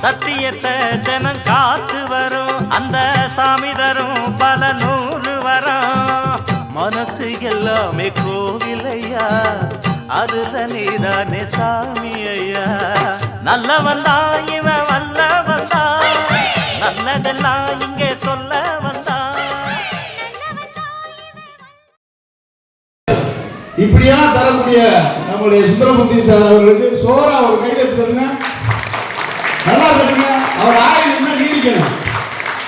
சத்தியத்தை ஜனம் காத்து வரும் அந்த சாமி தரும் பல நூறு வரும் மனசு எல்லாமே கோவிலையா அதுல நீதானே சாமி ஐயா நல்லவன் தான் இவன் வல்லவன் தான் நல்லதெல்லாம் இங்கே சொல்ல வந்தான் இப்படியெல்லாம் தரக்கூடிய நம்முடைய சுந்தரமூர்த்தி சார் அவர்களுக்கு சோறா ஒரு கையில் எடுத்துருங்க நல்லா தட்டுங்க அவர் ஆயுள் இன்னும் நீடிக்கணும்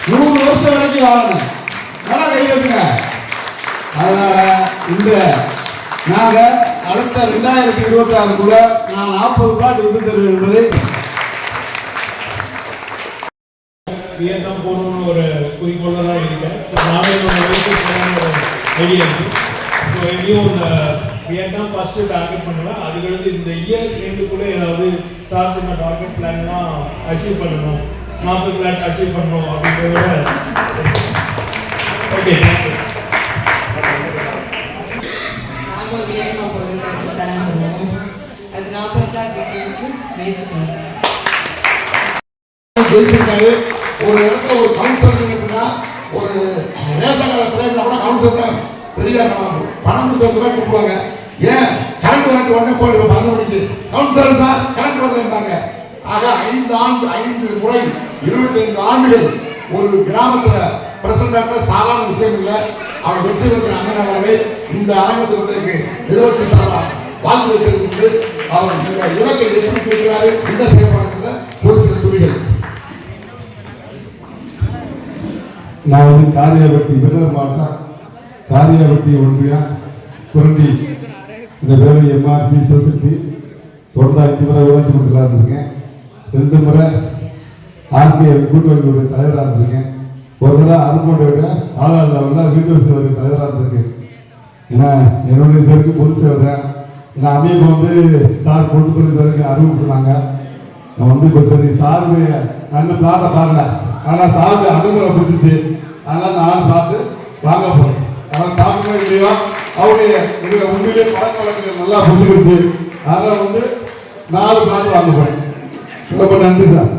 100 வருஷம் வரைக்கும் வாழணும் நல்லா கையில் எடுத்துங்க அதனால இந்த நாங்க அடுத்த 2026 நான் 40 பாட்டு வந்து தருவேன் என்பதை வியட்நாம் போகணும்னு ஒரு குறிக்கோள தான் இருக்கேன். நானே ஒரு ஐடியா இருக்கு. ஸோ எங்கேயும் வியட்நாம் ஃபர்ஸ்ட் டார்கெட் பண்ணுவேன். அதுக்கடுத்து இந்த இயர் எண்டுக்குள்ளே ஏதாவது சார் சொன்ன டார்கெட் பிளான்லாம் அச்சீவ் பண்ணணும் 40 பிளான் அச்சீவ் பண்ணணும் அப்படின்றத ஓகே தேங்க்யூ. நாங்கள் வியட்நாம் போகிறதுக்கு பிளான் பண்ணுவோம். அது 40 பிளான் முயற்சி பண்ணுவோம். ஜெயிச்சிருக்காரு. ஒரு இடத்துல ஒரு கவுன்சிலர் இருக்குன்னா ஒரு ரேஷன் கடை பிள்ளைங்க கூட கவுன்சிலர் பெரிய பணம் கொடுத்து வச்சு தான் கூப்பிடுவாங்க. ஏன் கரண்ட் வரட்டு உடனே போயிடுவோம் 11 மணிக்கு கவுன்சிலர் சார் கரண்ட் வரலன்றாங்க. ஆக 5 முறை 25 ஆண்டுகள் ஒரு கிராமத்தில் பிரசிடண்டாக சாதாரண விஷயம் இல்லை. அவர் வெற்றி பெற்ற அண்ணன் அவர்களை இந்த அரங்கத்தில் வந்ததுக்கு நிறுவனத்தை சார்பாக வாழ்ந்து வைத்திருந்து அவர் இந்த இலக்கை எப்படி செய்கிறாரு என்ன செய்யப்படுகிற ஒரு சில துணிகள். நான் வந்து காரியாபட்டி விருதுநகர் மாவட்டம் காரியாபட்டி ஒன்றியம் குரண்டி இந்த பேர் எம்ஆர்ஜி சொசைட்டி தொடர்ந்து 5 முறை ஊராட்சி மன்றத்தில் இருந்திருக்கேன். 2 முறை ஆர்கே கூட்டுறவுடைய தலைவராக இருந்திருக்கேன். ஒரு தடவை அரும்போடைய ஆளாளர் லெவலில் வீட்டு வசதி வாரிய தலைவராக இருந்திருக்கேன். ஏன்னா என்னுடைய இது வரைக்கும் பொது சேவை தான். ஏன்னா அமைப்பு வந்து சார் கொண்டு போய் வரைக்கும் அறிவுறுத்தினாங்க. நான் வந்து இப்போ சரி சாருடைய கண்ணு பிளாட்டை பாருங்க ஆனால் சாருக்கு அனுமதி பிடிச்சிச்சு. அதனால் நான் பார்த்து வாங்க போகிறேன். அதனால் பார்க்கணும் இல்லையோ அவருடைய உண்மையிலே பழக்க வழக்கங்கள் நல்லா பிடிச்சிருச்சு. அதனால் வந்து 4 பிளாட் வாங்க போகிறேன். ரொம்ப நன்றி சார்.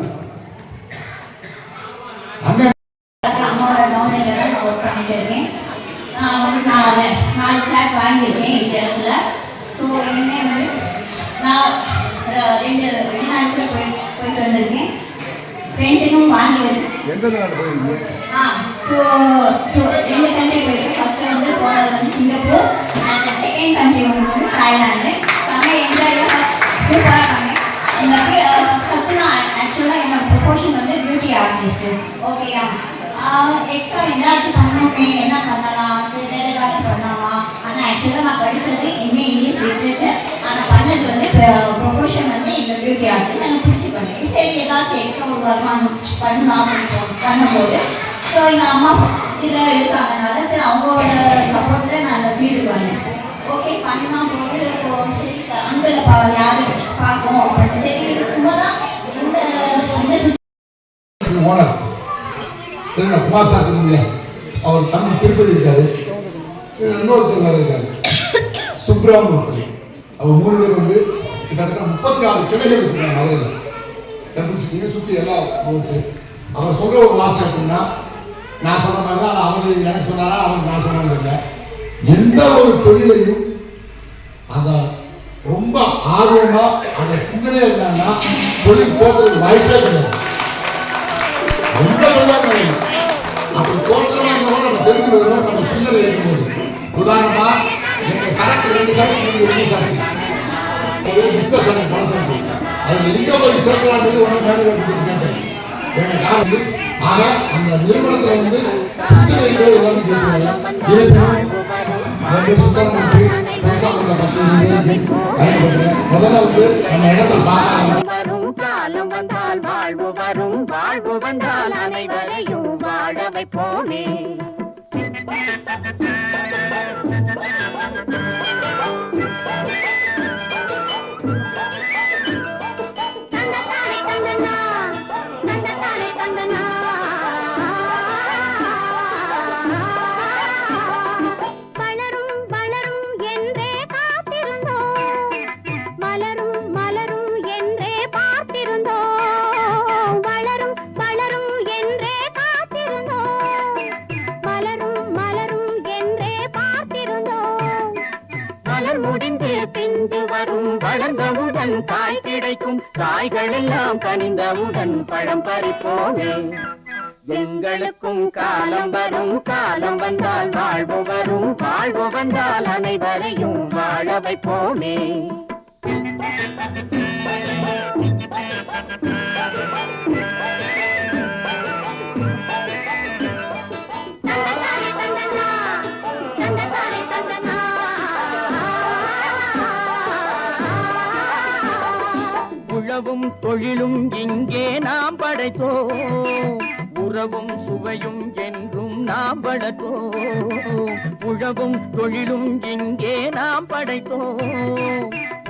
அம்மாவோட நோமினில தான் நான் ஒர்க் பண்ணிட்டு இருக்கேன். நான் வந்து 4 ஃபிளாட் வாங்கியிருக்கேன் இந்த இடத்துல. ஸோ இனிமே வந்து நான் 2 வெளிநாட்டுக்குள்ள போயிட்டு வந்திருக்கேன். ஃப்ரெண்ட்ஸுக்கும் வாங்கி வச்சு எந்தெந்த நாடு போயிருக்கீங்க? 2 கண்ட்ரி போயிருக்கேன். ஃபர்ஸ்ட் வந்து போனது வந்து சிங்கப்பூர் அண்ட் செகண்ட் கண்ட்ரி வந்து தாய்லாந்து. செம்ம என்ஜாயாக சூப்பராக பண்ணேன். இந்த ஃபர்ஸ்ட் நான் ஆக்சுவலாக என்னோட ப்ரொஃபஷன் வந்து பியூட்டி ஆர்டிஸ்ட்டு. ஓகேயா எக்ஸ்ட்ரா ஏதாச்சும் பண்ணணுமே என்ன பண்ணலாம் சரி வேறு ஏதாச்சும் பண்ணலாமா. ஆனால் ஆக்சுவலாக நான் படித்தது எம்ஏ இங்கிலீஷ் லிட்ரேச்சர். ஆனால் பண்ணது வந்து ப்ரொஃபஷன் வந்து இந்த பியூட்டி ஆர்டிஸ்ட் எனக்கு பிடிச்சி பண்ணேன். சரி ஏதாச்சும் எக்ஸ்ட்ரா ஒரு வருமானம் பண்ணலாம் பண்ணும்போது ஸோ எங்கள் அம்மா இதில் இருக்காங்கனால சரி அவங்களோட சப்போர்ட்டில் நான் அந்த ஃபீல்டுக்கு வந்தேன். ஓகே பண்ணலாம் போது சரி அங்கே யாரு பார்ப்போம் அப்படின்னு சரி இருக்கும்போது தான் இந்த ஓனர் குமார் சார் இல்லையா அவர் தம்பி திருப்பதி இருக்காரு. இன்னொருத்தர் வேறு இருக்காரு சுப்ராம் ஒருத்தர். அவர் 3 பேர் வந்து கிட்டத்தட்ட 36 கிளைகள் வச்சுருக்காங்க மதுரையில். டெம்பிள் சிட்டியை சுற்றி எல்லாம் போச்சு. அவர் சொல்கிற ஒரு வாசம் எப்படின்னா நான் சொன்ன மாதிரி தான் அவர் எனக்கு சொன்னாரா அவருக்கு நான் சொன்னது இல்லை. எந்த ஒரு தொழிலையும் அதை ரொம்ப ஆர்வமாக அந்த சிந்தனை இருந்தாங்கன்னா தொழில் போக்குறது வாய்ப்பே கிடையாது. எந்த தொழிலாக கிடையாது. அப்படி தோற்றமாக இருந்தாலும் நம்ம தெரிஞ்சு வரும் நம்ம சிந்தனை இருக்கும்போது. உதாரணமாக எங்கள் சரக்கு 2 சரக்கு இங்கே ரிலீஸ் ஆச்சு. மிச்ச சரக்கு பண சரக்கு அது எங்கே போய் சேர்க்கலான்னு சொல்லி ஒன்று மேனேஜர் பிடிச்சி கேட்டேன். எங்கள் காரணம் ஆக அந்த நிறுவனத்தில் வந்து சிந்தனைகளை எல்லாமே ஜெயிச்சுருவாங்க. இருப்பினும் 2 சுந்தரமூர்த்தி புதுசாக வந்த 10 பேருக்கு அறிமுகப்படுறேன். முதல்ல வந்து நம்ம இடத்தை பார்க்காத காலம் வந்தால் வாழ்வு வரும் வாழ்வு வந்தால் அனைவரையும் வாழ வைப்போமே. வளர் முடிந்து பிந்து வரும் வளர்ந்தவுடன் காய் கிடைக்கும் காய்கள் எல்லாம் கனிந்தவுடன் பழம் பறிப்போமே எங்களுக்கும் காலம் வரும் காலம் வந்தால் வாழ்வு வரும் வாழ்வு வந்தால் அனைவரையும் வாழ வைப்போமே உழவும் தொழிலும் இங்கே நாம் படைத்தோம் உறவும் சுவையும் என்றும் நாம் வளர்த்தோம் உழவும் தொழிலும் இங்கே நாம் படைத்தோம்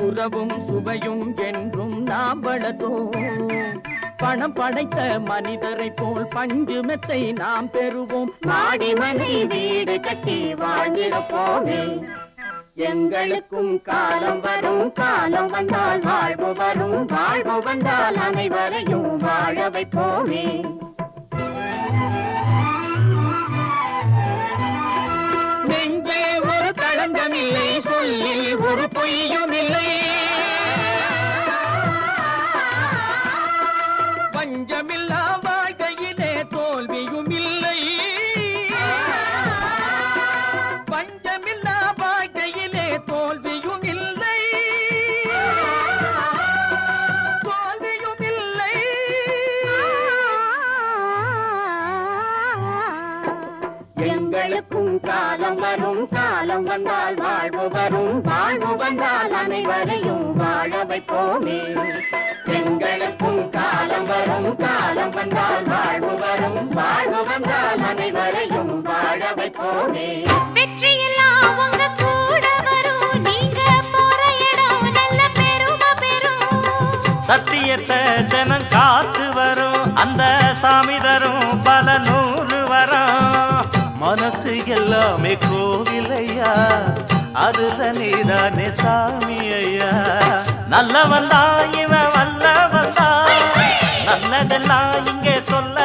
உறவும் சுவையும் என்றும் நாம் வளர்த்தோம் பணம் படைத்த மனிதரை போல் பஞ்சு மெத்தை நாம் பெறுவோம் மாடி மனை வீடு கட்டி வாழ்ந்திருப்போமே எங்களுக்கும் காலம் வரும் காலம் வந்தால் வாழ்வு வரும் வாழ்வு வந்தால் அனைவரையும் வாழ வைப்போமே நெஞ்சே ஒரு களங்கமில்லை சொல்லில் ஒரு பொய்யும் இல்லை பஞ்சமில்லா வாழ்க்கையிலே தோல்வியும் இல்லை பஞ்சமில்லா வாழ்க்கையிலே தோல்வியும் இல்லை தோல்வியும் இல்லை எங்களுக்கும் காலம் வரும் காலம் வந்தால் வாழ்வு வரும் வாழ்வு வந்தால் அனைவரையும் வாழ வைப்போமே எங்களுக்கும் காலம் வரும் காலம் வந்தால் வாழ்வு வரும் வாழ்வு வந்தால் அனைவரையும் வாழ வைப்போமே வெற்றியெல்லாம் உங்க கூட வரும் நீங்க போற இடம் நல்ல பெருமை பெறும் சத்தியத்தை தினம் காத்து வரும் அந்த சாமி தரும் பல நூறு வரம் மனசு எல்லாமே கோவிலையா அதுல நீதானே சாமி ஐயா நல்லவன் தான் இவன் வல்லவன் தான் நல்லதெல்லாம் இங்கே சொல்ல